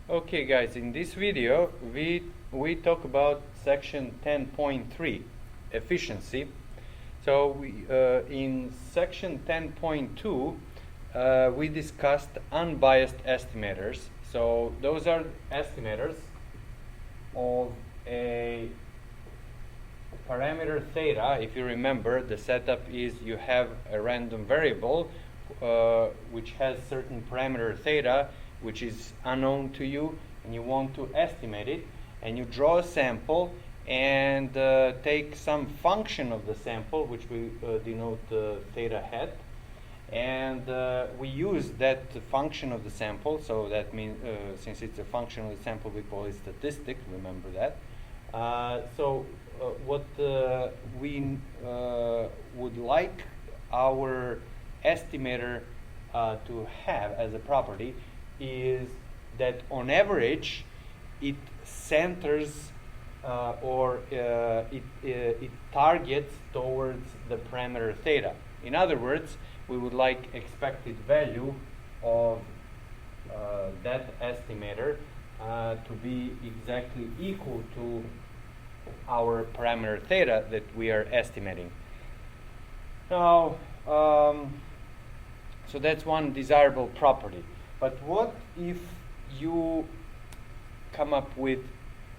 Okay guys, in this video we talk about section 10.3 efficiency. So in section 10.2 we discussed unbiased estimators. So those are estimators of a parameter theta. If you remember, the setup is you have a random variable which has certain parameter theta which is unknown to you, and you want to estimate it, and you draw a sample and take some function of the sample, which we denote theta hat, and we use that function of the sample. So that means since it's a function of the sample, we call it statistic. Remember that. What we would like our estimator to have as a property is that on average it centers it targets towards the parameter theta. In other words, we would like expected value of that estimator to be exactly equal to our parameter theta that we are estimating. Now, so that's one desirable property. But what if you come up with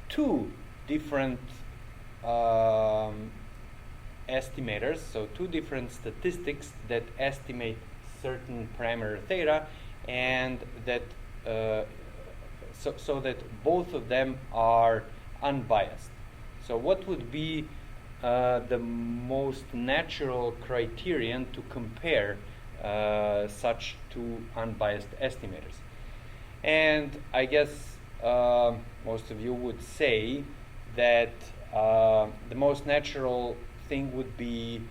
two different estimators, so two different statistics that estimate certain parameter theta, and that so that both of them are unbiased? So what would be the most natural criterion to compare such two unbiased estimators? And I guess most of you would say that the most natural thing would be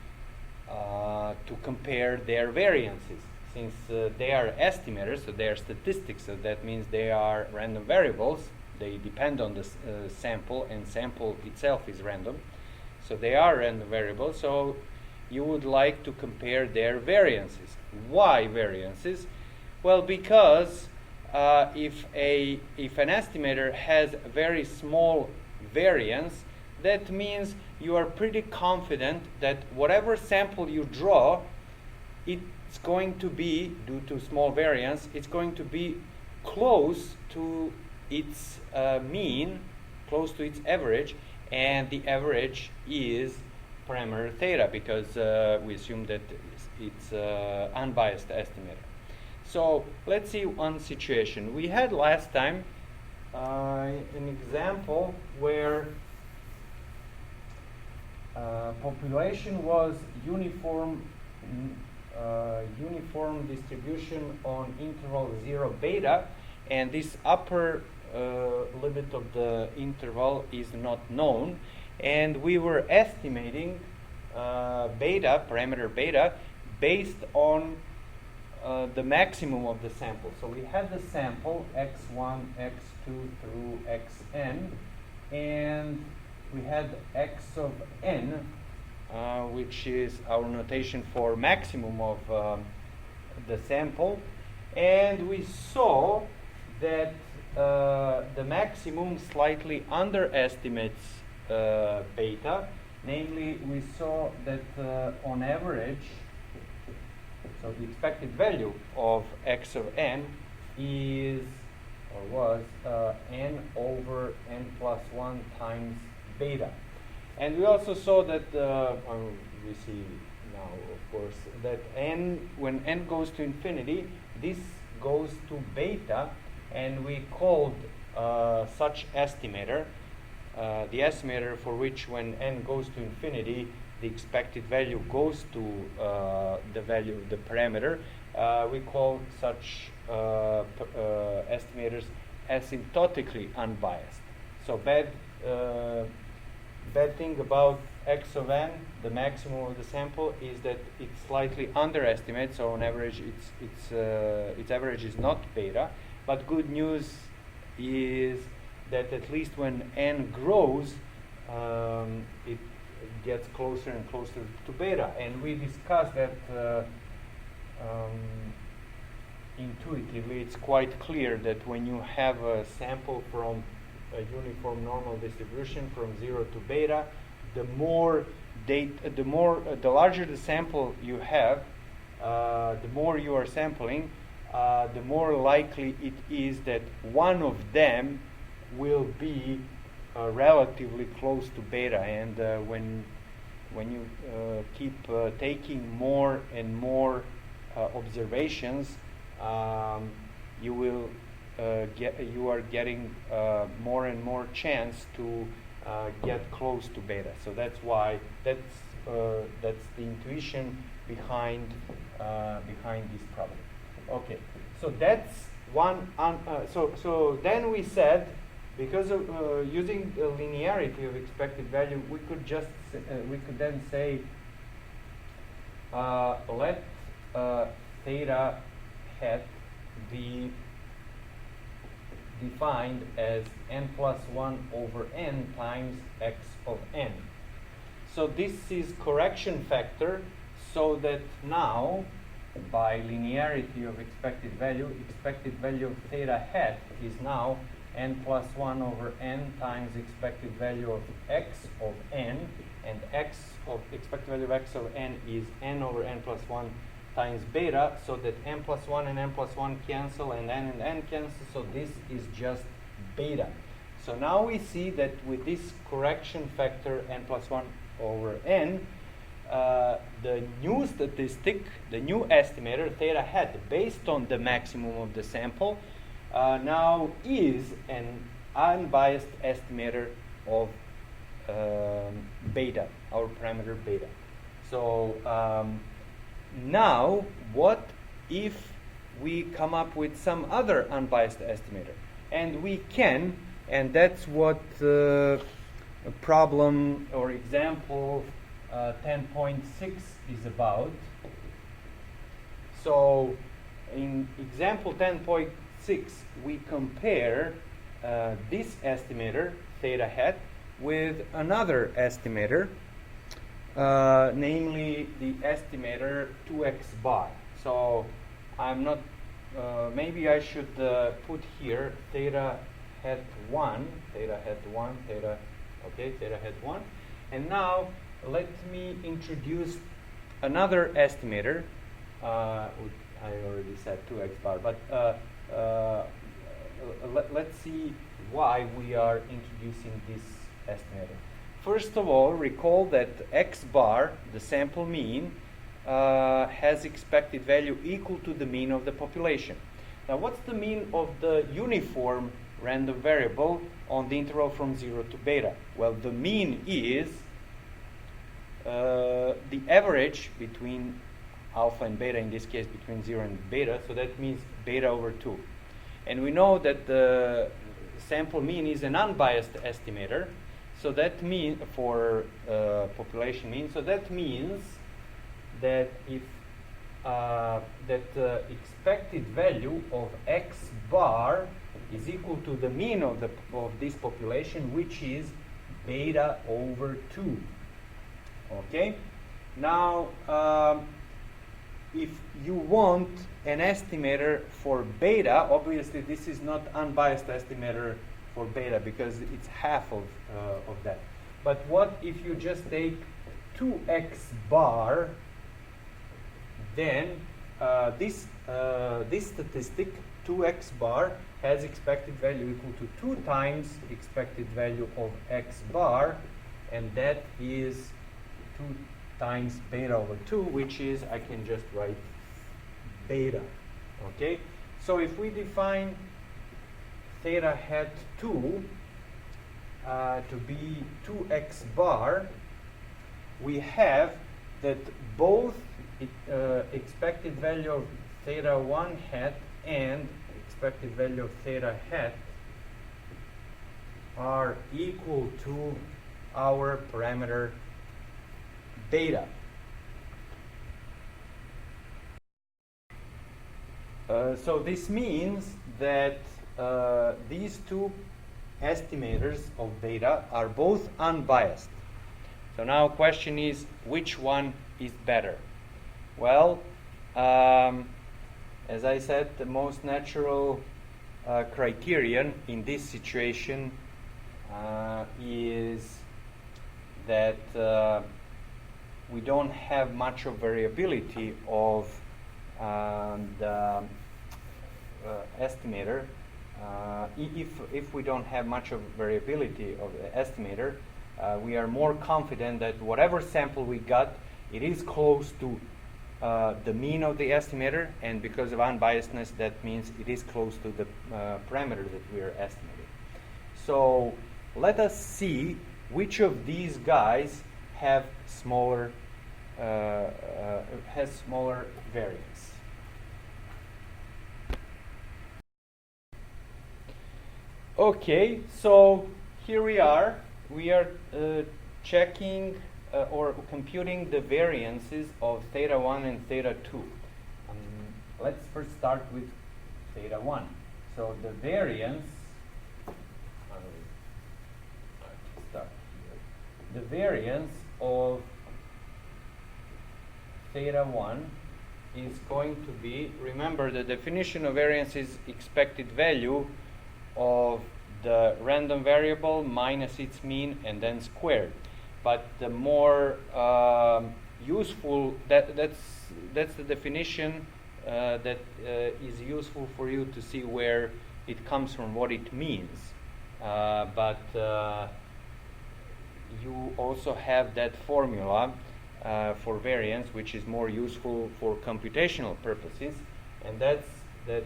to compare their variances, since they are estimators, so they are statistics, so that means they are random variables. They depend on the sample, and sample itself is random, so they are random variables. So you would like to compare their variances. Why variances? Well, because if an estimator has a very small variance, that means you are pretty confident that whatever sample you draw, it's going to be, due to small variance, it's going to be close to its mean, close to its average, and the average is parameter theta, because we assume that it's unbiased estimator. So let's see one situation. We had last time an example where population was uniform distribution on interval 0 beta, and this upper limit of the interval is not known, and we were estimating beta, parameter beta, based on the maximum of the sample. So we had the sample x1, x2 through xn, and we had x of n, which is our notation for maximum of the sample, and we saw that the maximum slightly underestimates beta. Namely, we saw that on average, so the expected value of x of n is, or was, n over n plus 1 times beta. And we also saw that, we see now, of course, that n, when n goes to infinity, this goes to beta, and we called such estimator, the estimator for which when n goes to infinity, the expected value goes to the value of the parameter. We call such estimators asymptotically unbiased. So bad thing about x of n, the maximum of the sample, is that it slightly underestimates. So on average, its average is not beta. But good news is that at least when n grows, it gets closer and closer to beta. And we discussed that intuitively it's quite clear that when you have a sample from a uniform normal distribution from 0 to beta, the larger the sample you have, the more you are sampling, the more likely it is that one of them will be relatively close to beta. And when you keep taking more and more observations, you are getting more and more chance to get close to beta. So that's why that's the intuition behind this problem. Okay, so that's one. So then we said, because of using the linearity of expected value, we could then say let theta hat be defined as n plus 1 over n times x of n. So this is correction factor, so that now by linearity of expected value of theta hat is now n plus 1 over n times expected value of x of n, and x of expected value of x of n is n over n plus 1 times beta, so that n plus 1 and n plus 1 cancel, and n cancel, so this is just beta. So now we see that with this correction factor n plus 1 over n, the new statistic, the new estimator, theta hat, based on the maximum of the sample, now is an unbiased estimator of beta, our parameter beta. So now, what if we come up with some other unbiased estimator? And we can, and that's what problem or example 10.6 is about. So in example 10.6, we compare this estimator, theta hat, with another estimator, namely the estimator 2x bar. So I'm not, maybe I should put here theta hat 1, theta hat 1. And now let me introduce another estimator. I already said 2x bar, but let's see why we are introducing this estimator. First of all, recall that x bar, the sample mean, has expected value equal to the mean of the population. Now, what's the mean of the uniform random variable on the interval from 0 to beta? Well, the mean is the average between alpha and beta, in this case between 0 and beta, so that means beta over 2. And we know that the sample mean is an unbiased estimator, so that means for population mean. So that means that if expected value of x bar is equal to the mean of this population, which is beta over 2. Okay. Now, if you want an estimator for beta, obviously this is not unbiased estimator for beta because it's half of that. But what if you just take 2x bar, then this statistic, 2x bar, has expected value equal to 2 times expected value of x bar, and that is 2 times beta over 2, which is, I can just write beta. Okay? So if we define theta hat 2 to be 2x bar, we have that both expected value of theta 1 hat and expected value of theta hat are equal to our parameter beta. So this means that these two estimators of beta are both unbiased. So now question is, which one is better? Well, as I said, the most natural criterion in this situation is that we don't have much of variability of the estimator. If we don't have much of variability of the estimator, we are more confident that whatever sample we got, it is close to the mean of the estimator, and because of unbiasedness, that means it is close to the parameter that we are estimating. So let us see which of these guys have smaller has smaller variance. Okay, so here we are. We are checking or computing the variances of theta 1 and theta 2. Let's first start with theta 1. So the variance, the variance of theta 1 is going to be, remember the definition of variance is expected value of the random variable minus its mean and then squared. But the more useful, that's the definition that is useful for you to see where it comes from, what it means. But you also have that formula for variance, which is more useful for computational purposes, and that's that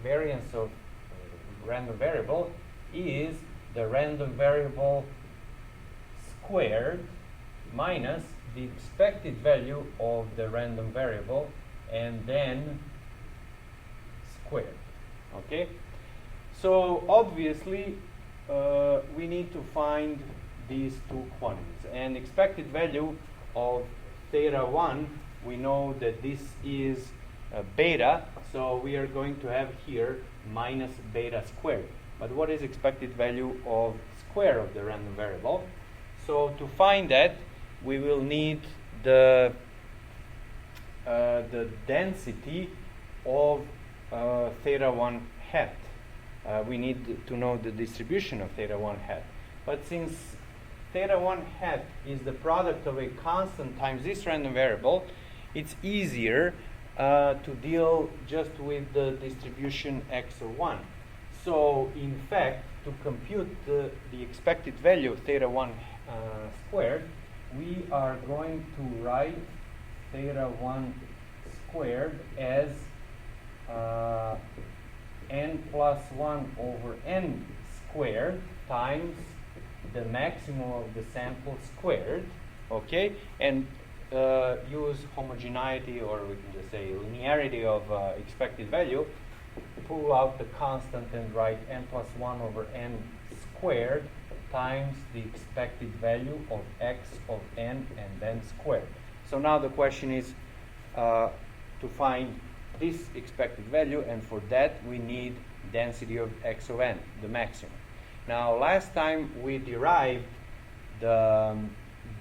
variance of random variable is the random variable squared minus the expected value of the random variable and then squared. Okay, so obviously we need to find these two quantities, and expected value of theta 1, we know that this is beta, so we are going to have here minus beta squared. But what is expected value of square of the random variable? So to find that, we will need the density of theta 1 hat. We need to know the distribution of theta 1 hat. But since theta 1 hat is the product of a constant times this random variable, it's easier to deal just with the distribution x of 1. So in fact, to compute the expected value of theta 1 squared, we are going to write theta 1 squared as n plus 1 over n squared times the maximum of the sample squared, okay, and use homogeneity, or we can just say linearity of expected value, pull out the constant and write n plus 1 over n squared times the expected value of x of n and then squared. So now the question is to find this expected value, and for that we need density of x of n, the maximum. Now last time we derived the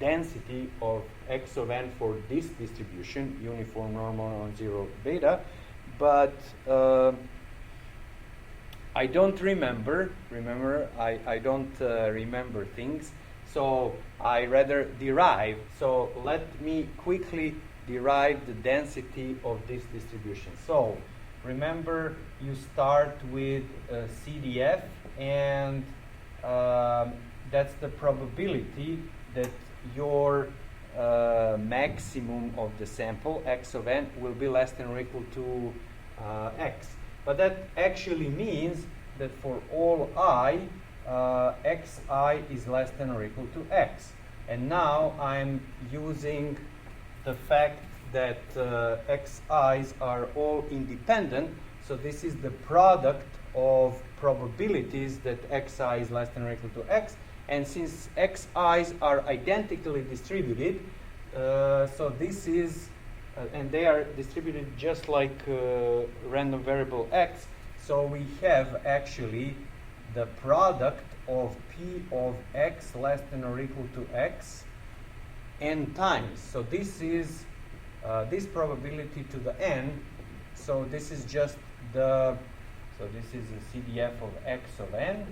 density of x of n for this distribution, uniform, normal, non-zero, beta, but I don't remember. I don't remember things, so I rather derive. So let me quickly derive the density of this distribution. So remember, you start with CDF, and that's the probability that your maximum of the sample, x of n, will be less than or equal to x. But that actually means that for all I, xi is less than or equal to x. And now I'm using the fact that xi's are all independent, so this is the product of probabilities that xi is less than or equal to x. And since xi's are identically distributed, so this is, and they are distributed just like random variable x, so we have actually the product of p of x less than or equal to x n times. So this is this probability to the n so this is just the, so this is the CDF of x of n,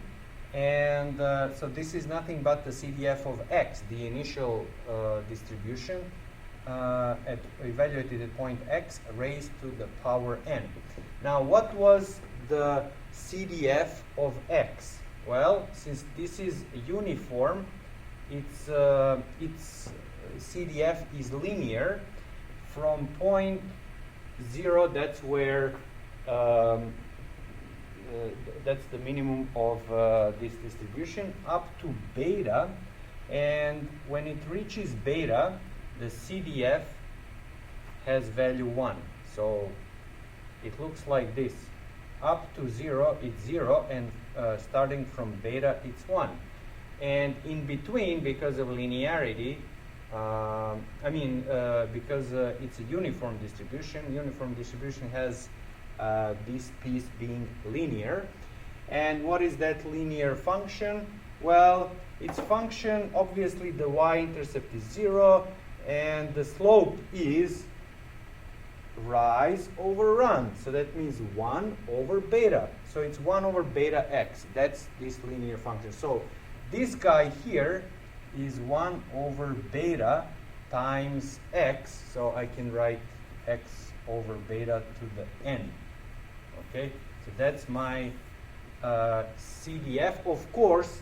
and so this is nothing but the CDF of x, the initial distribution evaluated at point x raised to the power n. Now, what was the CDF of x? Well, since this is uniform, its CDF is linear from point 0, that's where that's the minimum of this distribution, up to beta, and when it reaches beta, the CDF has value 1. So it looks like this. Up to 0, it's 0, and starting from beta, it's 1. And in between, because of linearity, because it's a uniform distribution has this piece being linear. And what is that linear function? Well, its function, obviously the y-intercept is 0, and the slope is rise over run. So that means 1 over beta. So it's 1 over beta x. That's this linear function. So this guy here is 1 over beta times x. So I can write x over beta to the n. Okay, so that's my CDF. Of course,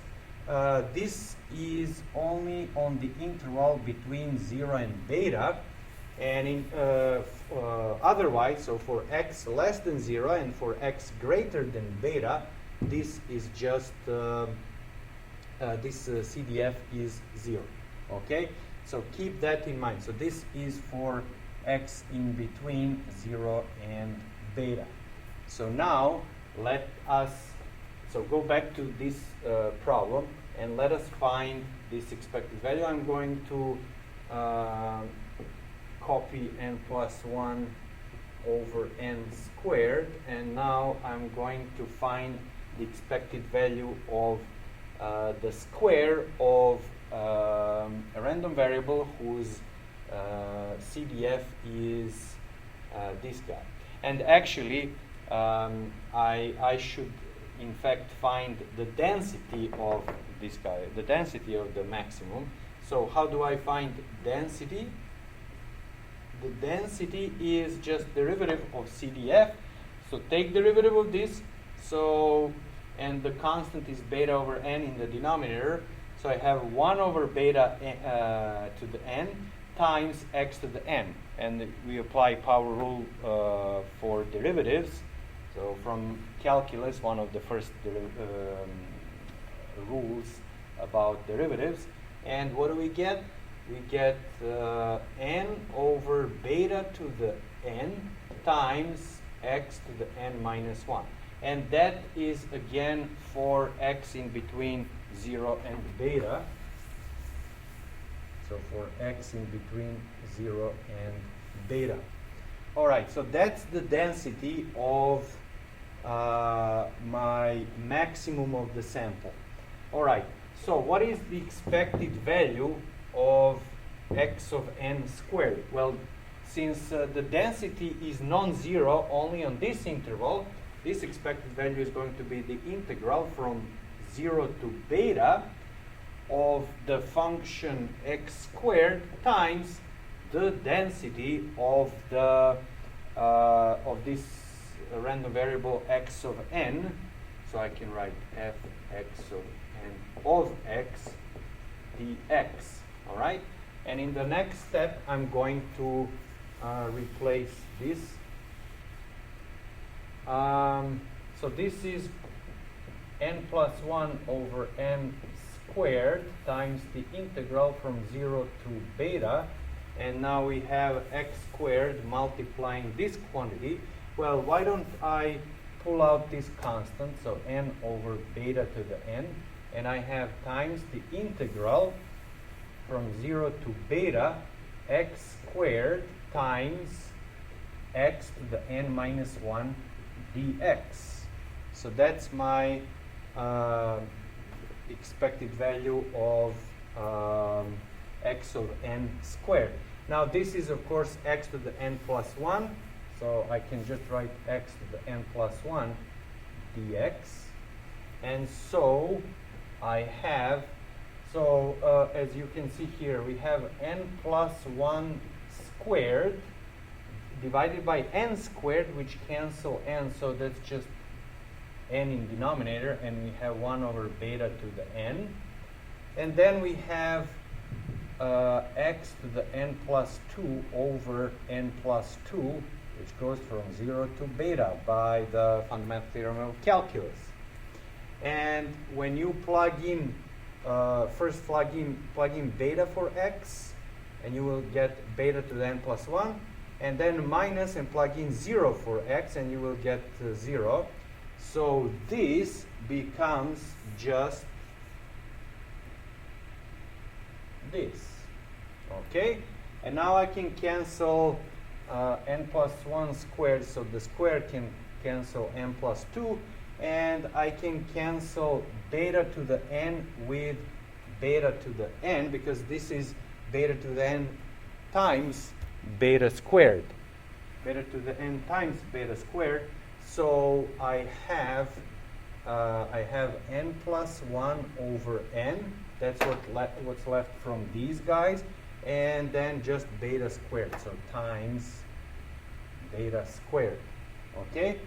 this is only on the interval between 0 and beta, and in, otherwise, so for x less than 0 and for x greater than beta, this is just this CDF is 0. Okay, so keep that in mind. So this is for x in between 0 and beta. So now let us go back to this problem and let us find this expected value. I'm going to copy n plus 1 over n squared, and now I'm going to find the expected value of the square of a random variable whose CDF is this guy. And actually, I should in fact find the density of this guy, the density of the maximum. So how do I find density? The density is just derivative of CDF. So take derivative of this. So, and the constant is beta over n in the denominator. So I have 1 over beta to the n times x to the n. And we apply power rule for derivatives. So from calculus, one of the first rules about derivatives. And what do we get? We get n over beta to the n times x to the n minus 1. And that is again for x in between 0 and beta. So for x in between 0 and beta. All right, so that's the density of my maximum of the sample. All right, so what is the expected value of x of n squared? Well, since the density is non-zero only on this interval, this expected value is going to be the integral from 0 to beta of the function x squared times the density of the of this random variable x of n. So I can write fx of n of x dx. All right, and in the next step, I'm going to replace this. So this is n plus 1 over n squared times the integral from 0 to beta. And now we have x squared multiplying this quantity. Well, why don't I pull out this constant, so n over beta to the n, and I have times the integral from 0 to beta x squared times x to the n minus 1 dx. So that's my expected value of x of n squared. Now this is of course x to the n plus 1, So I can just write x to the n plus 1 dx. And so I have, as you can see here, we have n plus 1 squared divided by n squared, which cancel n, so that's just n in denominator, and we have 1 over beta to the n. And then we have x to the n plus 2 over n plus 2, which goes from 0 to beta by the fundamental theorem of calculus. And when you plug in, first plug in beta for x, and you will get beta to the n plus 1, and then minus and plug in 0 for x, and you will get 0. So this becomes just this. Okay? And now I can cancel n plus 1 squared, so the square can cancel n plus 2, and I can cancel beta to the n with beta to the n, because this is beta to the n times beta squared. Beta to the n times beta squared. So I have n plus 1 over n. That's what's left from these guys. And then just beta squared. So times beta squared. Okay?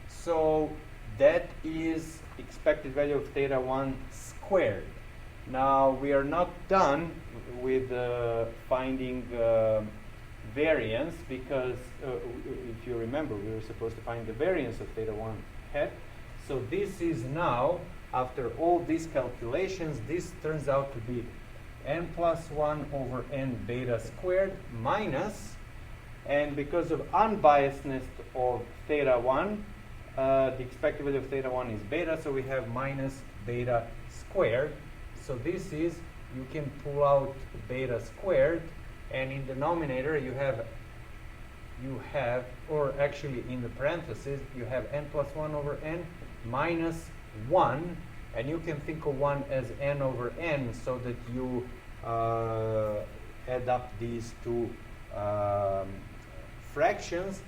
So that is expected value of theta 1 squared. Now we are not done with finding variance, because if you remember, we were supposed to find the variance of theta 1 hat. So this is now, after all these calculations, this turns out to be n plus 1 over n beta squared minus, and because of unbiasedness of theta 1, the expected value of theta 1 is beta, so we have minus beta squared. So this is, you can pull out beta squared, and in the denominator you have, or actually in the parentheses, you have n plus 1 over n minus 1, and you can think of 1 as n over n, so that you add up these two fractions,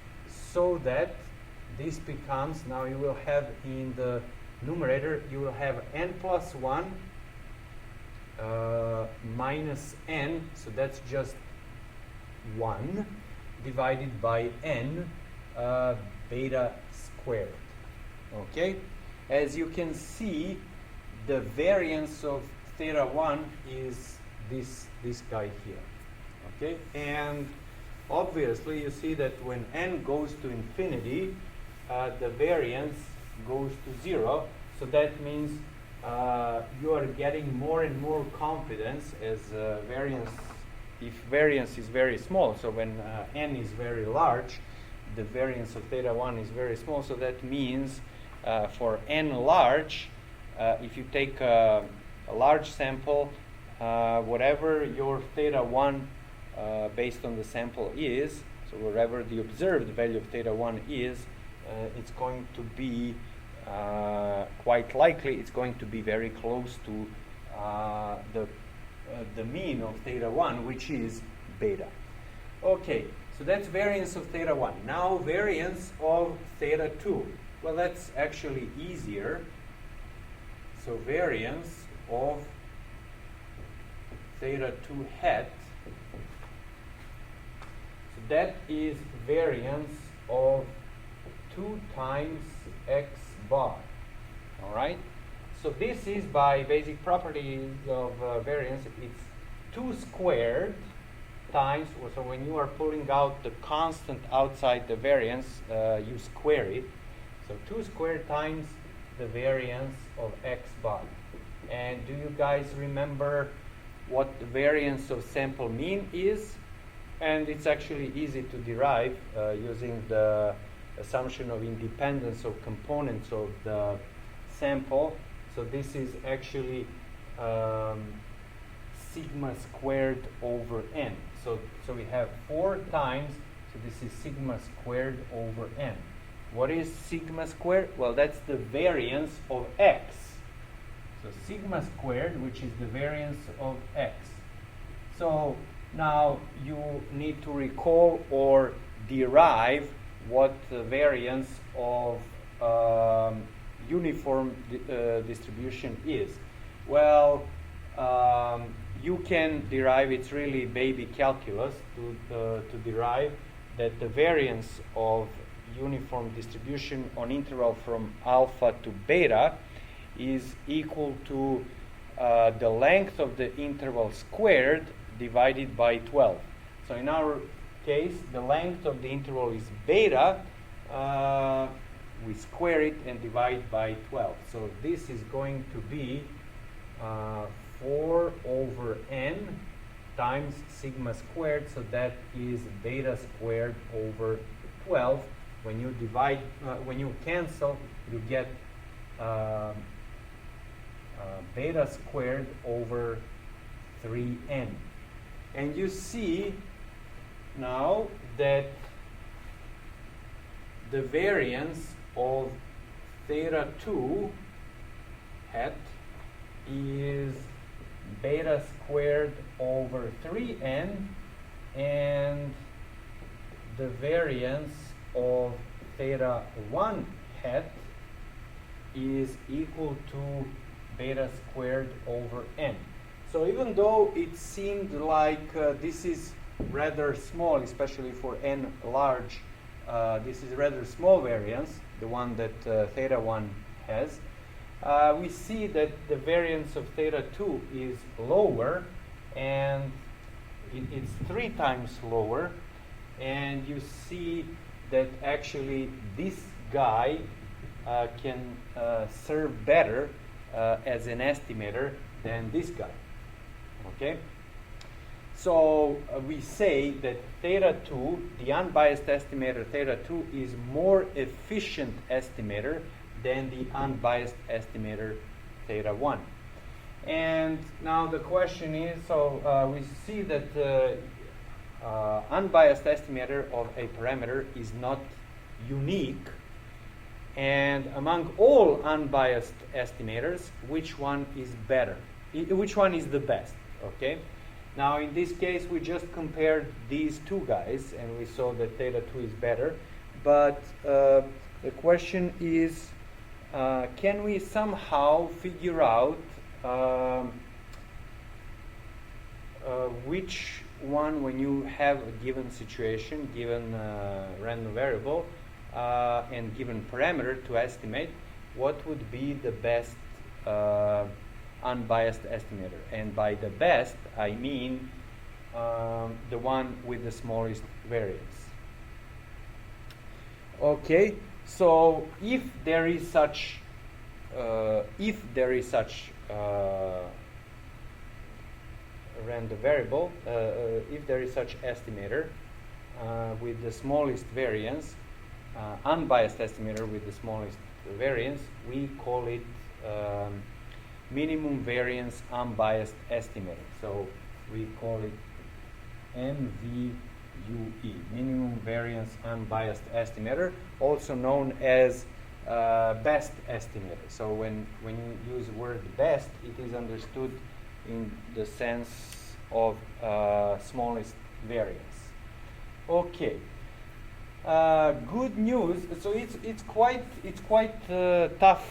so that this becomes, now you will have in the numerator, you will have n plus 1 minus n, so that's just 1 divided by n beta squared. Okay? As you can see, the variance of theta 1 is this guy here. Okay? And obviously you see that when n goes to infinity, the variance goes to 0. So that means you are getting more and more confidence as variance, if variance is very small. So when n is very large, the variance of theta 1 is very small. So that means for n large, if you take a large sample, whatever your theta 1 based on the sample is, so wherever the observed value of theta 1 is, it's going to be quite likely it's going to be very close to the mean of theta 1, which is beta. Okay, so that's variance of theta 1. Now variance of theta 2. Well, that's actually easier. So variance of theta 2 hat, so that is variance of 2 times x bar. All right? So this is, by basic properties of variance, it's 2 squared times, so when you are pulling out the constant outside the variance, you square it. So 2 squared times the variance of x bar. And do you guys remember what the variance of sample mean is? And it's actually easy to derive using the assumption of independence of components of the sample. So this is actually sigma squared over n. So we have 4 times, so this is sigma squared over n. What is sigma squared? Well, that's the variance of x. So sigma squared, which is the variance of x. So now you need to recall or derive what the variance of uniform distribution is. Well, you can derive, it's really baby calculus to derive that the variance of uniform distribution on interval from alpha to beta is equal to the length of the interval squared divided by 12. So in our case, the length of the interval is beta. We square it and divide by 12. So this is going to be 4 over n times sigma squared. So that is beta squared over 12. When you divide, when you cancel, you get beta squared over 3n. And you see now that the variance of theta 2 hat is beta squared over 3n, and the variance of theta 1 hat is equal to beta squared over n. So even though it seemed like this is rather small, especially for n large, this is rather small variance, the one that theta 1 has, we see that the variance of theta 2 is lower, and it's 3 times lower, and you see that actually this guy can serve better as an estimator than this guy. Okay? So we say that theta 2, the unbiased estimator theta 2, is more efficient estimator than the unbiased estimator theta 1. And now the question is, so we see that the unbiased estimator of a parameter is not unique, and among all unbiased estimators, which one is better? Which one is the best? Okay. Now in this case, we just compared these two guys, and we saw that theta 2 is better. But the question is, can we somehow figure out which one, when you have a given situation, given random variable, and given parameter to estimate, what would be the best unbiased estimator? And by the best, I mean the one with the smallest variance. Okay, so if there is such random variable, if there is such estimator with the smallest variance, unbiased estimator with the smallest variance, we call it minimum variance unbiased estimator. So we call it MVUE, minimum variance unbiased estimator, also known as best estimator. So when you use the word best, it is understood in the sense of smallest variance. Okay. Good news. So it's quite tough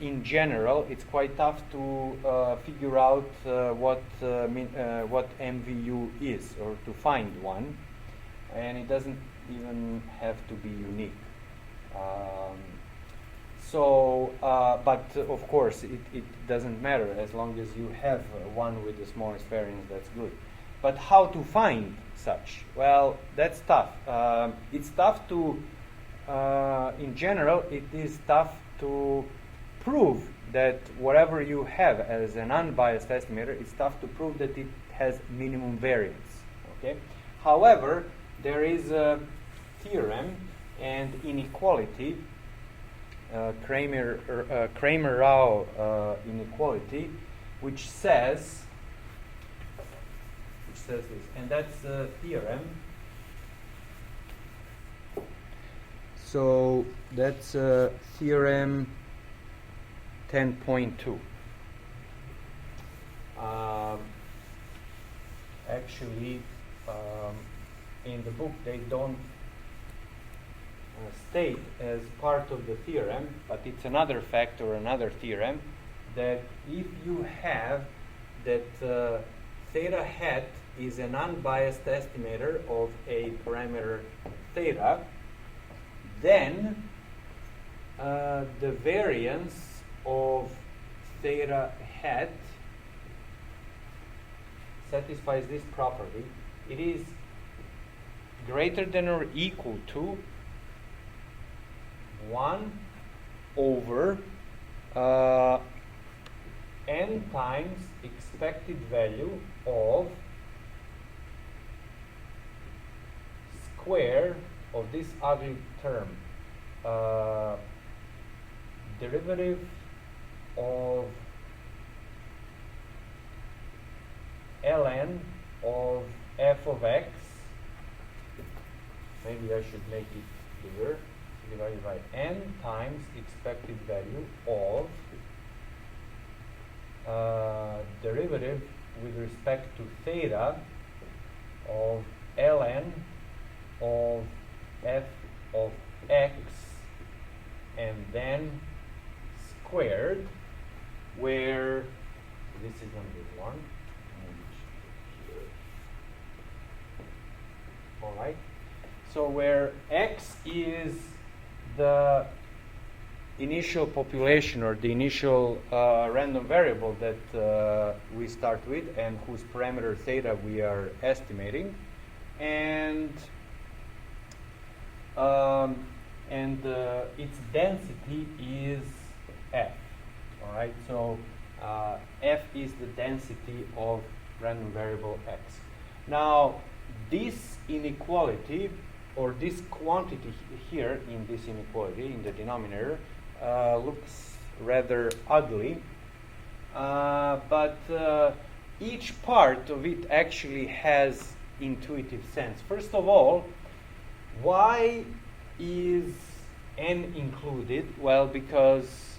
in general. It's quite tough to figure out what MVU is, or to find one, and it doesn't even have to be unique. But of course, it doesn't matter as long as you have one with the smallest variance. That's good. But how to find such? Well, that's tough. It's tough to, in general, it is tough to prove that whatever you have as an unbiased estimator, it's tough to prove that it has minimum variance. Okay. However, there is a theorem and inequality, Kramer-Rao inequality, which says this, and that's the theorem. So that's theorem 10.2. Actually, in the book they don't state as part of the theorem, but it's another fact or another theorem, that if you have that theta hat is an unbiased estimator of a parameter theta, then the variance of theta hat satisfies this property. It is greater than or equal to 1 over n times expected value of square of this ugly term, derivative of ln of f of x, maybe I should make it bigger, divided by n times expected value of derivative with respect to theta of ln of f of x, and then squared, where this is number 1. All right. So where x is the initial population or the initial random variable that we start with and whose parameter theta we are estimating, and its density is f. All right. So f is the density of random variable x. Now, this inequality, or this quantity here in this inequality in the denominator, looks rather ugly, but each part of it actually has intuitive sense. First of all, why is n included? Well, because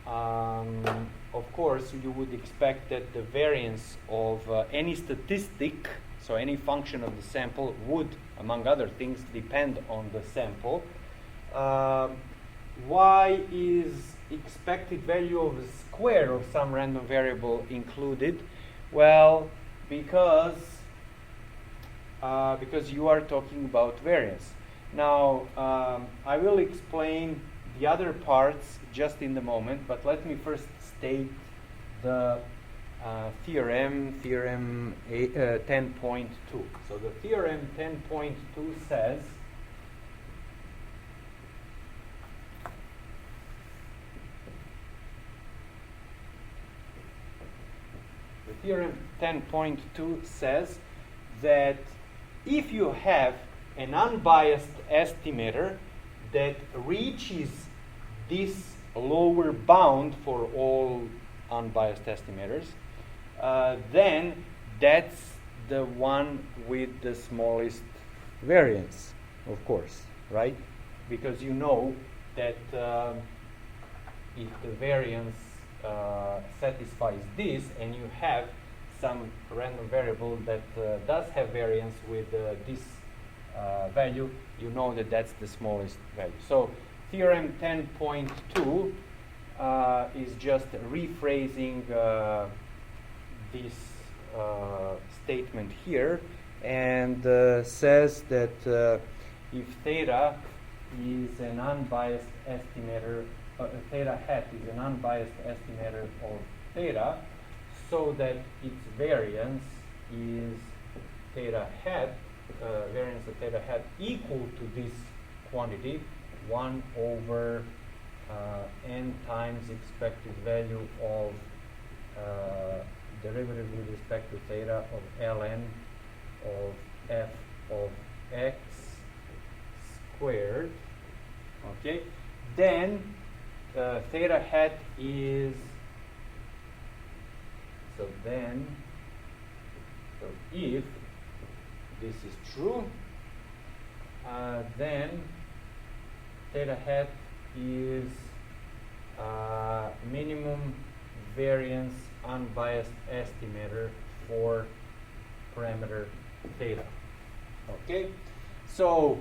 of course you would expect that the variance of any statistic, so any function of the sample, would, among other things, depend on the sample. Why is expected value of the square of some random variable included? Well, because you are talking about variance. Now, I will explain the other parts just in the moment, but let me first state the theorem 10.2. So the theorem 10.2 says that if you have an unbiased estimator that reaches this lower bound for all unbiased estimators, then that's the one with the smallest variance, of course, right? Because you know that if the variance satisfies this, and you have some random variable that does have variance with this value, you know that that's the smallest value. So theorem 10.2 is just rephrasing this statement here, and says that if theta is an unbiased estimator, theta hat is an unbiased estimator of theta, so that its variance is theta hat, variance of theta hat equal to this quantity, 1 over n times expected value of derivative with respect to theta of ln of f of x squared. Okay, then theta hat is, so if this is true, then theta hat is minimum variance unbiased estimator for parameter theta. Okay, so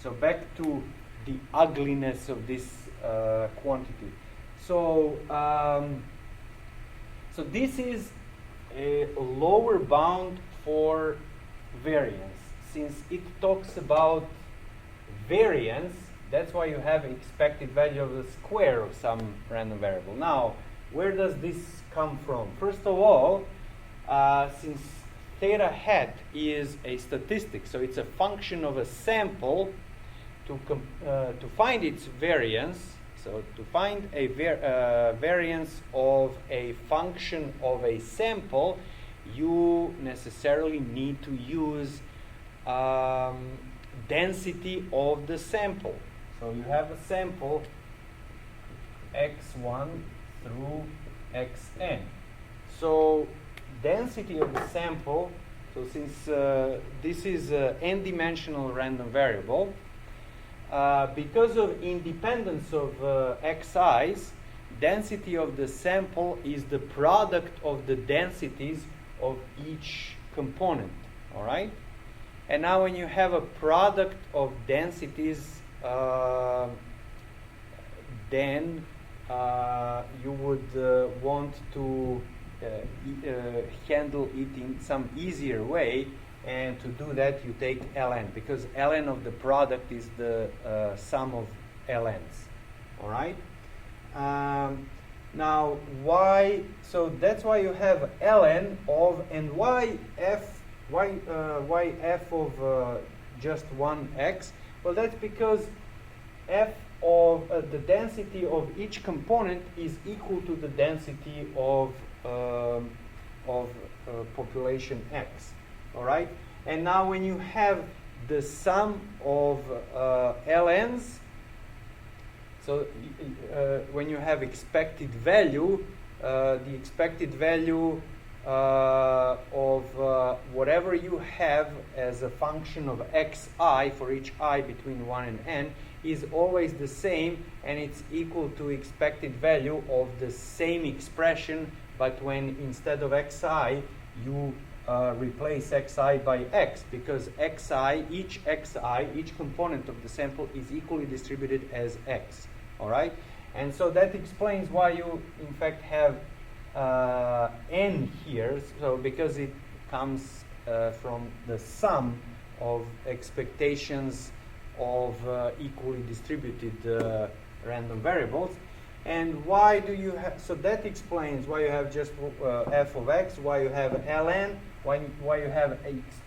So back to the ugliness of this quantity. So, so this is a lower bound for variance. Since it talks about variance, that's why you have expected value of the square of some random variable. Now, where does this come from? First of all, since theta hat is a statistic, so it's a function of a sample, to find its variance, so to find a variance of a function of a sample, you necessarily need to use density of the sample. So you have a sample x1 through xn. So density of the sample, so since this is an n-dimensional random variable, because of independence of xi's, density of the sample is the product of the densities of each component, all right? And now when you have a product of densities, then you would want to handle it in some easier way, and to do that you take ln, because ln of the product is the sum of ln's, all right? Now why, so that's why you have ln of, and why f of just one x? Well, that's because f of the density of each component is equal to the density of population x, all right? And now when you have the sum of ln's, so when you have expected value, the expected value of whatever you have as a function of xi for each I between 1 and n is always the same, and it's equal to expected value of the same expression, but when instead of xi you replace xi by x, because each component of the sample is equally distributed as x, all right? And so that explains why you in fact have n here, so because it comes from the sum of expectations of equally distributed random variables. And why do you have, so that explains why you have just f of x, why you have ln, why you have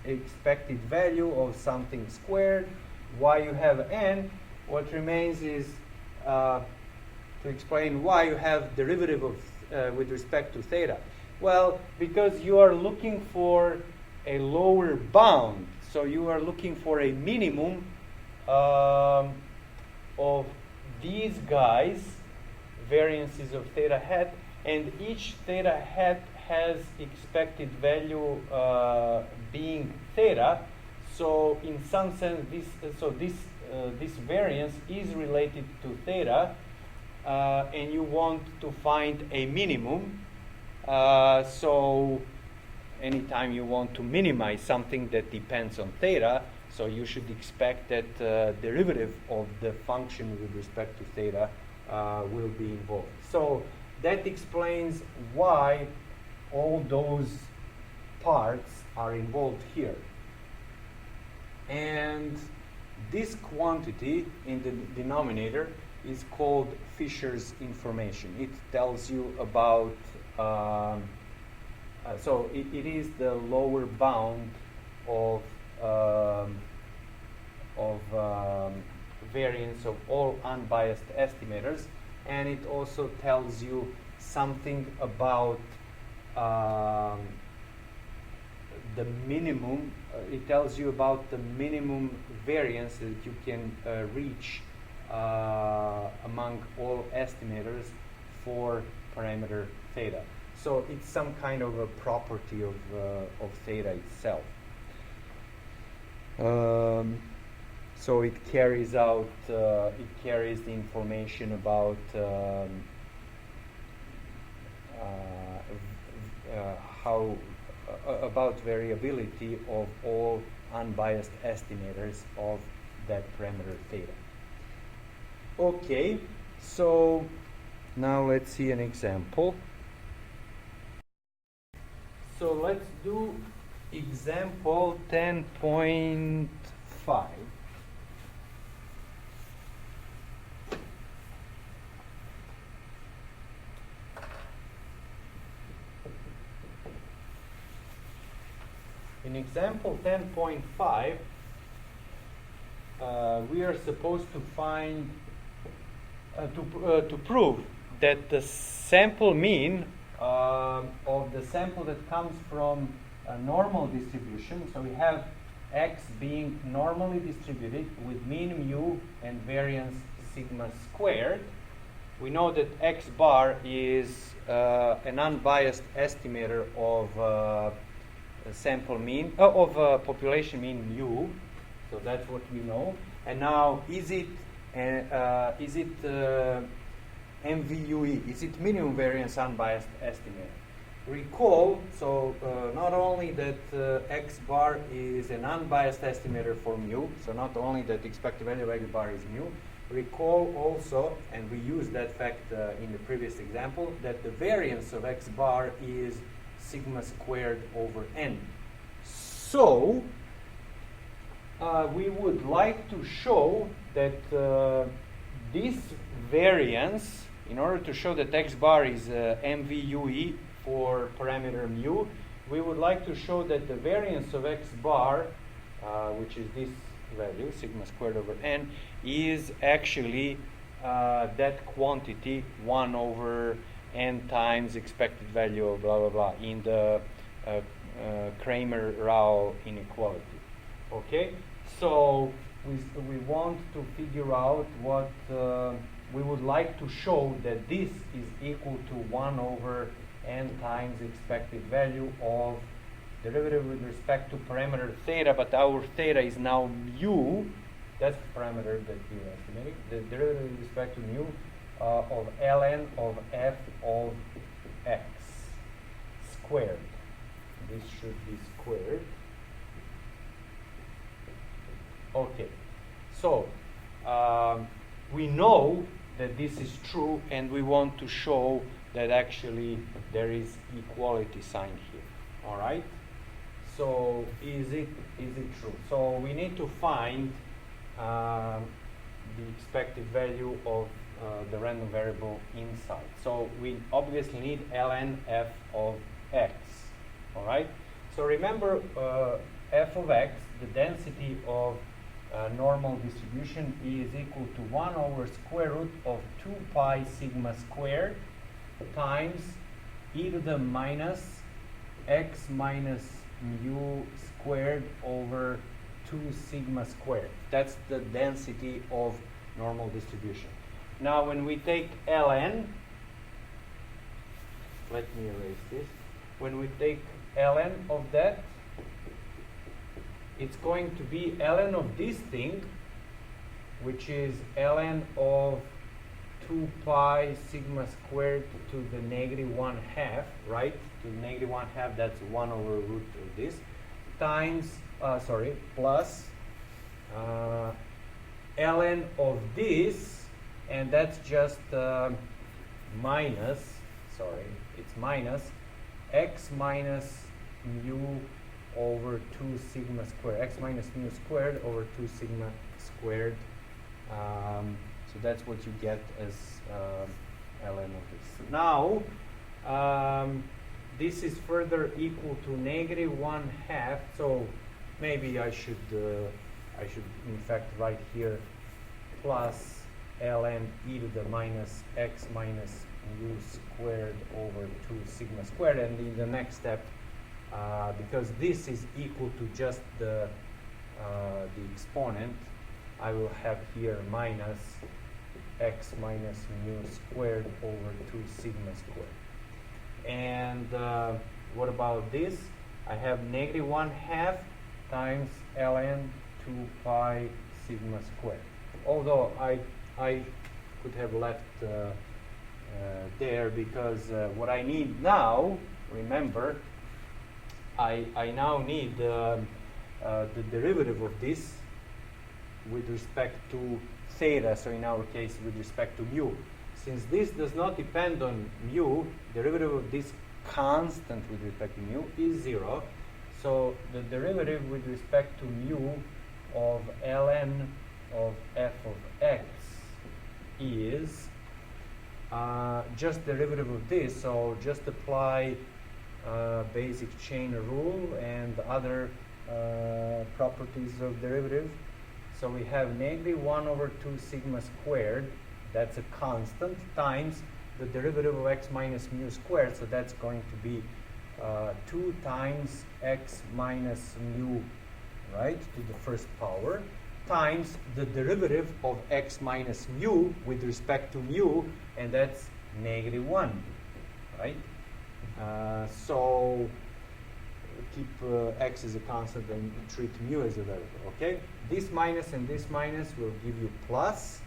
expected value of something squared, why you have n. What remains is to explain why you have derivative of with respect to theta. Well, because you are looking for a lower bound, so you are looking for a minimum of these guys, variances of theta hat, and each theta hat has expected value being theta. So in some sense, this variance is related to theta, and you want to find a minimum. So anytime you want to minimize something that depends on theta, so you should expect that derivative of the function with respect to theta will be involved. So that explains why all those parts are involved here. And this quantity in the denominator is called Fisher's information. It tells you about, so it is the lower bound of variance of all unbiased estimators, and it also tells you something about the minimum. It tells you about the minimum variance that you can reach among all estimators for parameter theta. So it's some kind of a property of theta itself. So it carries out, it carries the information about about variability of all unbiased estimators of that parameter theta. Okay, so now let's see an example. So let's do example 10.5. In example 10.5, we are supposed to find, to prove that the sample mean of the sample that comes from a normal distribution, so we have x being normally distributed with mean mu and variance sigma squared. We know that x bar is an unbiased estimator of sample mean, population mean mu, so that's what we know. And now, is it MVUE? Is it minimum variance unbiased estimator? Recall, so not only that x bar is an unbiased estimator for mu, so not only that expected value of x bar is mu, recall also, and we used that fact in the previous example, that the variance of x bar is sigma squared over n. So we would like to show that this variance, in order to show that x bar is MVUE for parameter mu, we would like to show that the variance of x bar, which is this value, sigma squared over n, is actually that quantity 1 over n times expected value of blah blah blah in the Kramer-Rao inequality. Okay, so we want to figure out what we would like to show that this is equal to 1 over n times expected value of derivative with respect to parameter theta, but our theta is now mu. That's the parameter that we are estimating. The derivative with respect to mu of ln of f of x squared. This should be squared. Okay, so we know that this is true, and we want to show that actually there is equality sign here. All right. So is it true? So we need to find the expected value of the random variable inside. So we obviously need ln f of x. All right. So remember, f of x, the density of normal distribution, is equal to 1 over square root of 2 pi sigma squared times e to the minus x minus mu squared over 2 sigma squared. That's the density of normal distribution. Now when we take ln, let me erase this. When we take ln of that, it's going to be ln of this thing, which is ln of 2 pi sigma squared to the negative 1/2, right? To the negative 1/2, that's 1 over root of this, times, plus ln of this, and that's just minus, it's minus x minus mu over 2 sigma squared, x minus mu squared over 2 sigma squared. So that's what you get as ln of this. Now, this is further equal to negative 1/2. So maybe I should in fact write here plus ln e to the minus x minus mu squared over 2 sigma squared, and in the next step, because this is equal to just the exponent, I will have here minus x minus mu squared over 2 sigma squared. And what about this? I have negative 1/2 times ln 2 pi sigma squared. Although I could have left there, because what I need now, remember, I now need the derivative of this, with respect to theta, so in our case with respect to mu. Since this does not depend on mu, derivative of this constant with respect to mu is 0. So the derivative with respect to mu of ln of f of x is just derivative of this. So just apply basic chain rule and other properties of derivative. So we have -1/2 sigma squared, that's a constant, times the derivative of x minus mu squared, so that's going to be 2 times x minus mu, right, to the first power, times the derivative of x minus mu with respect to mu, and that's -1, right? So keep x as a constant and treat mu as a variable, okay? This minus and this minus will give you plus,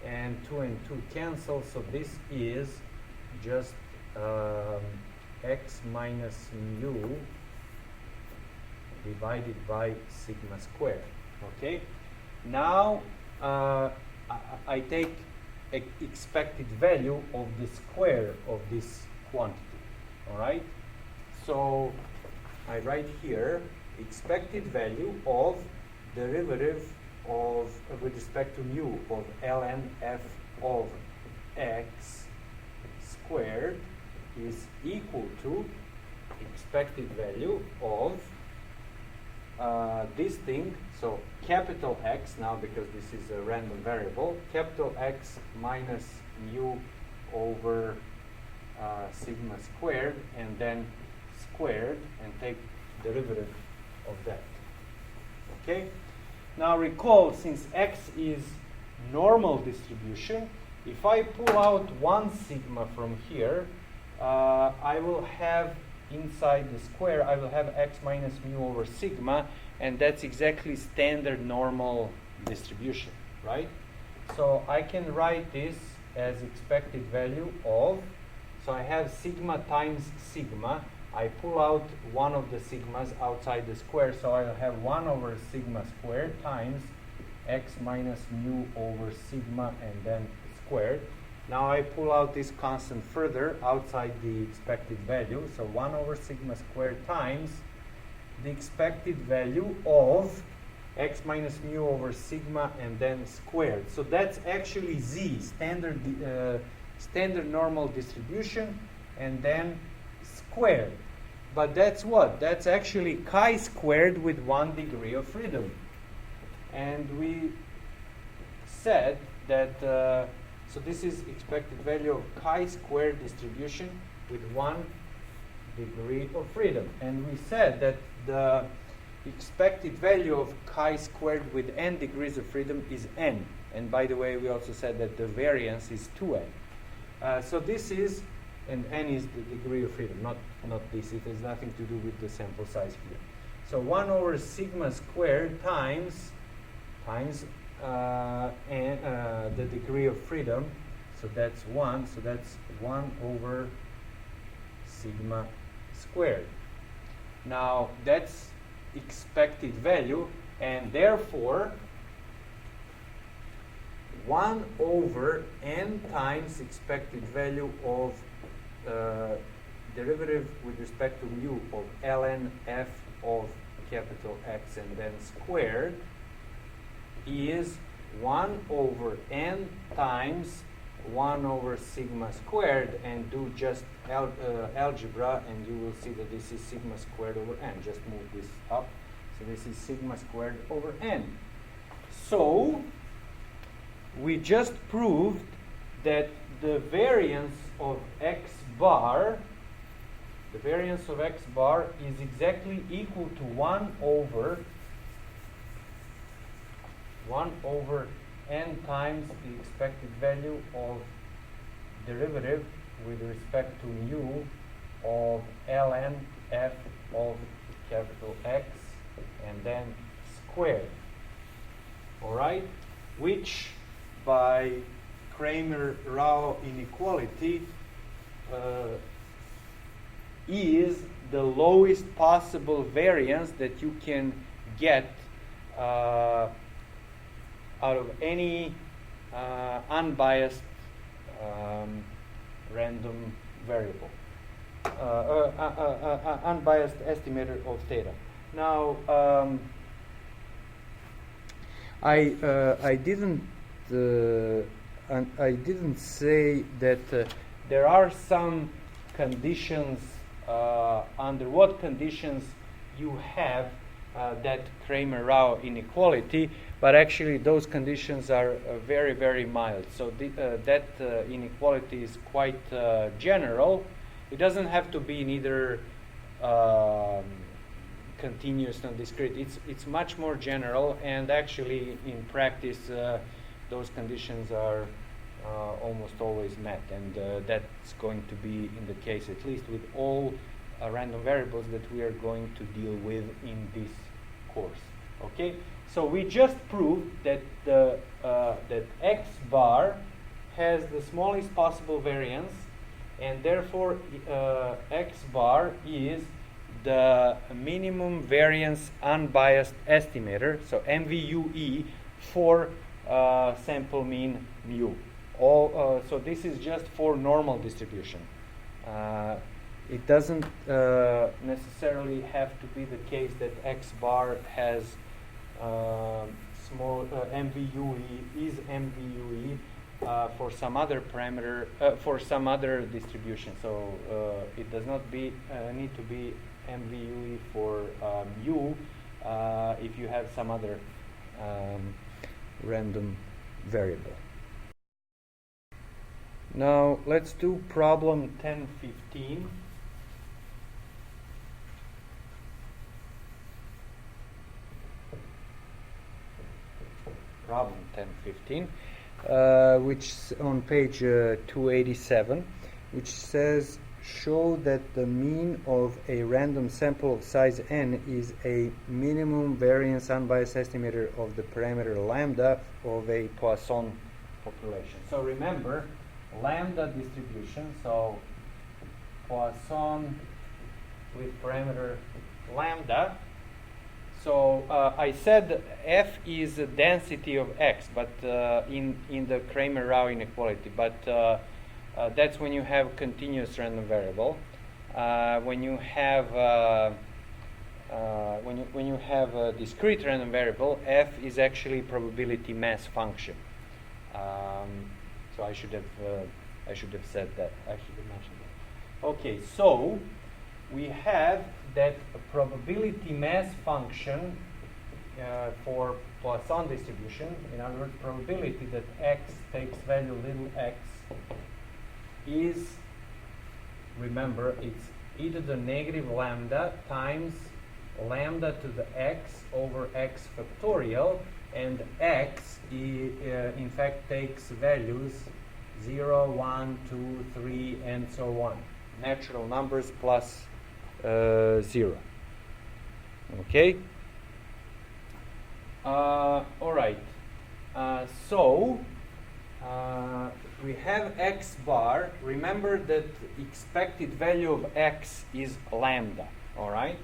and 2 and 2 cancel, so this is just x minus mu divided by sigma squared, okay? Now I take expected value of the square of this quantity, all right? So I write here expected value of derivative of with respect to mu of ln f of x squared is equal to expected value of this thing, so capital X now, because this is a random variable, capital X minus mu over sigma squared, and then squared, and take derivative of that. Okay? Now recall, since x is normal distribution, if I pull out 1 sigma from here, I will have inside the square, I will have x minus mu over sigma, and that's exactly standard normal distribution, right? So I can write this as expected value of, so I have sigma times sigma. I pull out one of the sigmas outside the square, so I'll have 1 over sigma squared times x minus mu over sigma and then squared. Now I pull out this constant further outside the expected value, so 1 over sigma squared times the expected value of x minus mu over sigma and then squared. So that's actually z, standard normal distribution, and then squared. But that's what? That's actually chi squared with 1 degree of freedom. And we said that, so this is expected value of chi squared distribution with 1 degree of freedom. And we said that the expected value of chi squared with n degrees of freedom is n. And by the way, we also said that the variance is 2n. So this is, and n is the degree of freedom, not this. It has nothing to do with the sample size here. So 1 over sigma squared times the degree of freedom. So that's 1. So that's 1 over sigma squared. Now that's expected value, and therefore 1 over n times expected value of derivative with respect to mu of ln f of capital X and then squared is 1 over n times 1 over sigma squared, and do just algebra and you will see that this is sigma squared over n. Just move this up. So this is sigma squared over n. So we just proved that the variance of x bar is exactly equal to 1 over n times the expected value of derivative with respect to mu of ln f of capital X and then squared. All right? Which by Kramer-Rao inequality is the lowest possible variance that you can get out of any unbiased random variable, unbiased estimator of theta. Now, I didn't say that there are some conditions, under what conditions you have that Cramer-Rao inequality, but actually those conditions are very, very mild. So that inequality is quite general. It doesn't have to be neither continuous nor discrete. It's much more general, and actually in practice those conditions are almost always met, and that's going to be in the case at least with all random variables that we are going to deal with in this course. Okay, so we just proved that that x bar has the smallest possible variance, and therefore x bar is the minimum variance unbiased estimator, so MVUE, for sample mean mu. So this is just for normal distribution. It doesn't necessarily have to be the case that x bar has small MVUE is MVUE for some other parameter, for some other distribution. So it does not need to be MVUE for u if you have some other random variable. Now let's do problem 1015. Problem 1015, which is on page 287, which says, show that the mean of a random sample of size n is a minimum variance unbiased estimator of the parameter lambda of a Poisson population. So remember, lambda distribution, so Poisson with parameter lambda. So I said f is the density of x, but in the Cramer-Rao inequality, but that's when you have continuous random variable. When you have when you have a discrete random variable, f is actually probability mass function. So I should have said that. I should have mentioned that. Okay, so we have that a probability mass function for Poisson distribution, in other words, probability that x takes value little x is, remember, it's e to the negative lambda times lambda to the x over x factorial, and x in fact takes values 0, 1, 2, 3, and so on. Natural numbers plus 0. Okay? All right. So we have x bar. Remember that expected value of x is lambda. All right?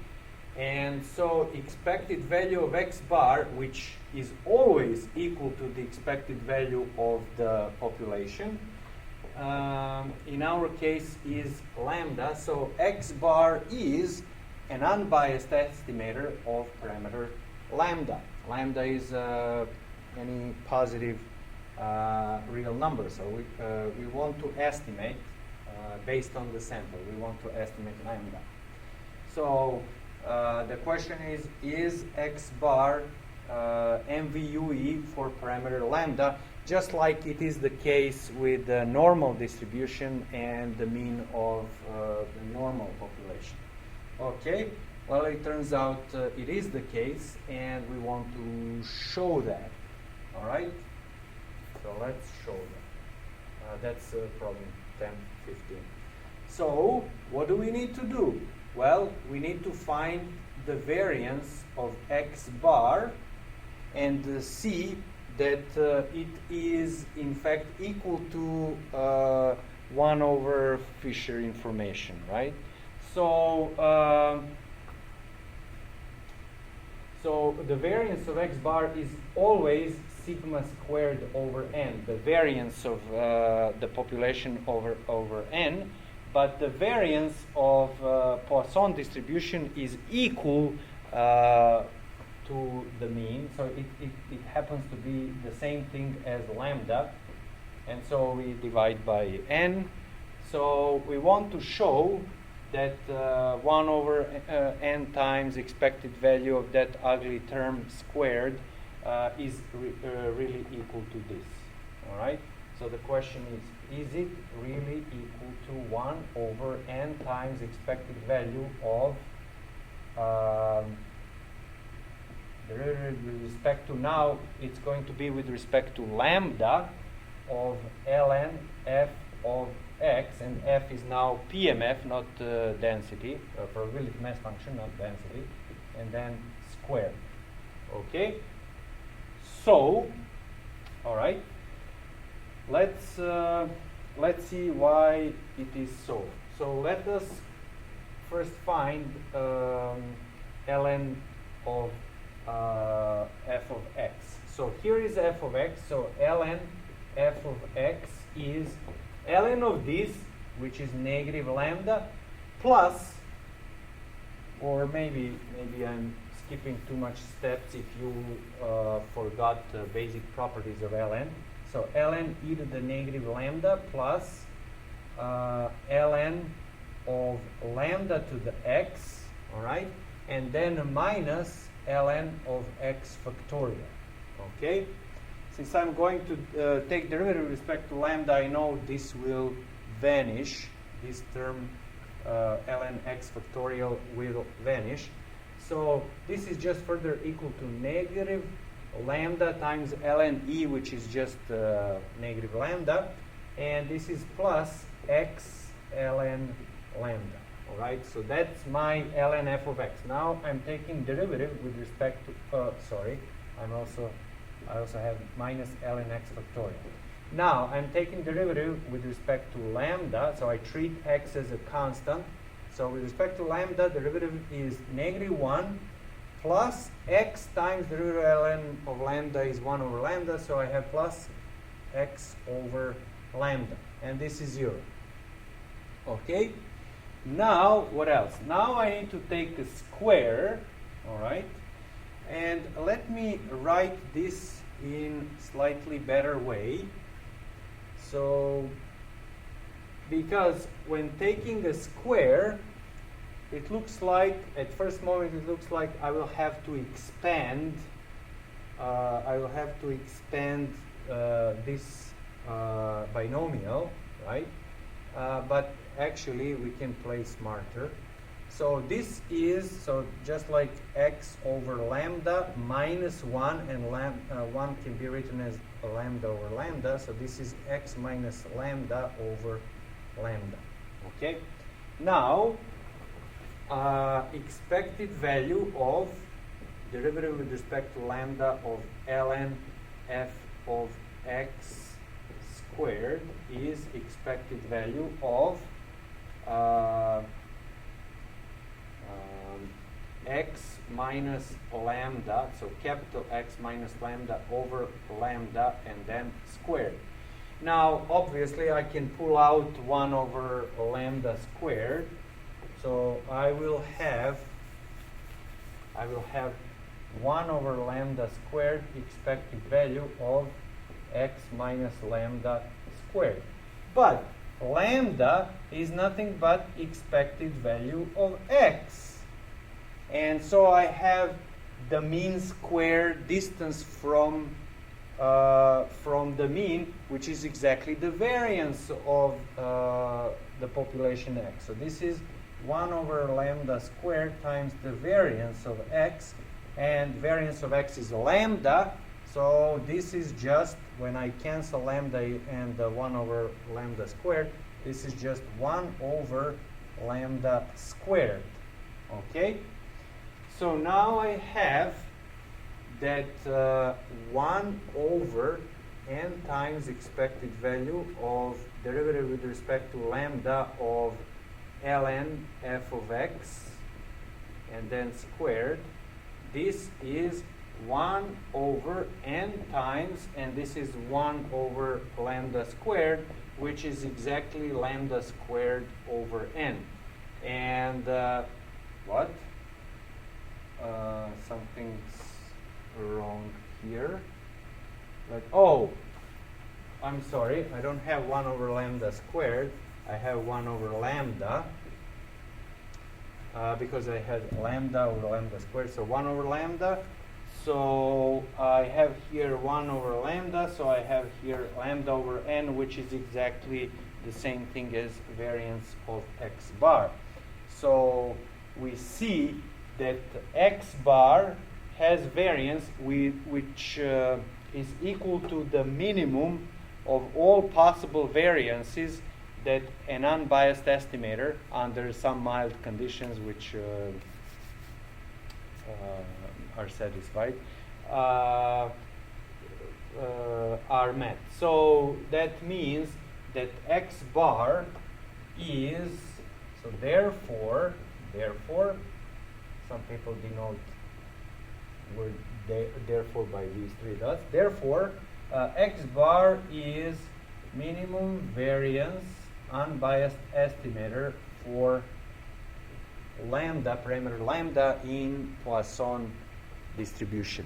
And so expected value of x bar, which is always equal to the expected value of the population, in our case is lambda. So x bar is an unbiased estimator of parameter lambda. Lambda is any positive real number. So we want to estimate based on the sample. We want to estimate lambda. So the question is x bar MVUE for parameter lambda, just like it is the case with the normal distribution and the mean of the normal population. Okay, well, it turns out it is the case, and we want to show that. All right, so let's show that. That's problem 1015. So what do we need to do? Well, we need to find the variance of x bar and see that it is in fact equal to 1 over Fisher information, right? So so the variance of x bar is always sigma squared over n, the variance of the population over n, but the variance of Poisson distribution is equal to the mean, so it happens to be the same thing as lambda, and so we divide by n. So we want to show that 1 over n times expected value of that ugly term squared is really equal to this. All right? So the question is it really equal to 1 over n times expected value of with respect to, now it's going to be with respect to lambda of ln f of x, and f is now PMF, not density, probability mass function, not density, and then squared. Okay? So, all right, let's see why it is so. So let us first find ln of f of x. So here is f of x. So ln f of x is ln of this, which is negative lambda, plus, or maybe I'm skipping too much steps if you forgot the basic properties of ln. So ln e to the negative lambda plus ln of lambda to the x, all right, and then minus ln of x factorial. Okay? Since I'm going to take derivative with respect to lambda, I know this will vanish. This term ln x factorial will vanish. So this is just further equal to negative lambda times ln e, which is just negative lambda, and this is plus x ln lambda. All right, so that's my ln f of x. Now I'm taking derivative with respect to, I also have minus ln x factorial. Now I'm taking derivative with respect to lambda, so I treat x as a constant. So with respect to lambda, derivative is negative 1 plus x times derivative ln of lambda is 1 over lambda, so I have plus x over lambda, and this is 0. Okay? Now, what else? Now I need to take the square, all right? And let me write this in slightly better way. So, because when taking the square, it looks like, at first moment, it looks like I will have to expand. This binomial, right? But actually, we can play smarter. So this is, so just like x over lambda minus 1, and 1 can be written as lambda over lambda. So this is x minus lambda over lambda. Okay? Now, expected value of derivative with respect to lambda of ln f of x squared is expected value of x minus lambda, so capital X minus lambda over lambda and then squared. Now, obviously, I can pull out 1 over lambda squared, so I will have 1 over lambda squared expected value of x minus lambda squared. But lambda is nothing but expected value of x. And so I have the mean square distance from the mean, which is exactly the variance of the population x. So this is 1 over lambda squared times the variance of x, and variance of x is lambda. So this is just, when I cancel lambda and the 1 over lambda squared, this is just 1 over lambda squared. Okay? So now I have that 1 over n times expected value of derivative with respect to lambda of ln f of x, and then squared. This is 1 over n times, and this is 1 over lambda squared, which is exactly lambda squared over n. And what? Something's wrong here. But, oh, I'm sorry, I don't have 1 over lambda squared. I have 1 over lambda. Because I had lambda over lambda squared, so 1 over lambda. So I have here 1 over lambda, so I have here lambda over n, which is exactly the same thing as variance of x bar. So we see that x bar has variance which is equal to the minimum of all possible variances that an unbiased estimator, under some mild conditions which are satisfied, are met. So that means that x bar is, so therefore, some people denote word therefore by these 3 dots. Therefore, x bar is minimum variance unbiased estimator for lambda, parameter lambda in Poisson distribution.